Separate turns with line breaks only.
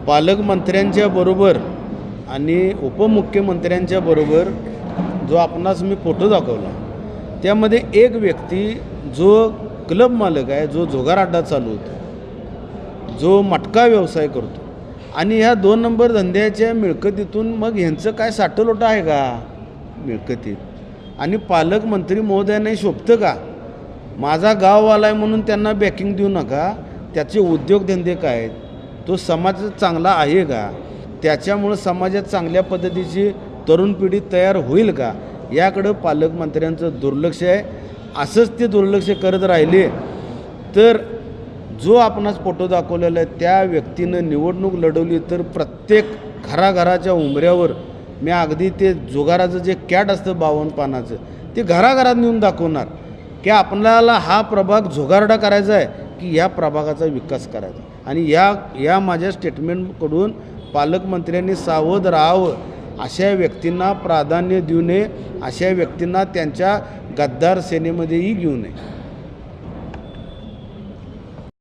पालकमंत्र्यांच्या बरोबर आणि उपमुख्यमंत्र्यांच्या बरोबर जो आपणास मी फोटो दाखवला त्यामध्ये एक व्यक्ती जो क्लब मालक आहे, जो जुगार अड्डा चालवतो, जो मटका व्यवसाय करतो आणि ह्या 2 नंबर धंद्याच्या मिळकतीतून मग ह्यांचं काय साठलोट आहे का मिळकतीत? आणि पालकमंत्री महोदयाने शोभतं का? माझा गाववाला आहे म्हणून त्यांना बॅकिंग देऊ नका. त्याचे उद्योगधंदे काय आहेत? तो समाज चांगला आहे का? त्याच्यामुळं समाजात चांगल्या पद्धतीची तरुण पिढी तयार होईल का? याकडं पालकमंत्र्यांचं दुर्लक्ष आहे. असंच ते दुर्लक्ष करत राहिले तर जो आपणास फोटो दाखवलेला आहे त्या व्यक्तीनं निवडणूक लढवली तर प्रत्येक घराघराच्या उंबऱ्यावर मी अगदी ते जुगाराचं जे कॅट असतं 52 पानाचं ते घराघरात नेऊन दाखवणार की आपल्याला हा प्रभाग जुगारडा करायचा आहे की या प्रभागाचा विकास करायचा. आणि या माझ्या स्टेटमेंटकडून पालकमंत्र्यांनी सावध राहावं. अशा व्यक्तींना प्राधान्य देऊ नये, अशा व्यक्तींना त्यांच्या गद्दार सेनेमध्येही घेऊ नये.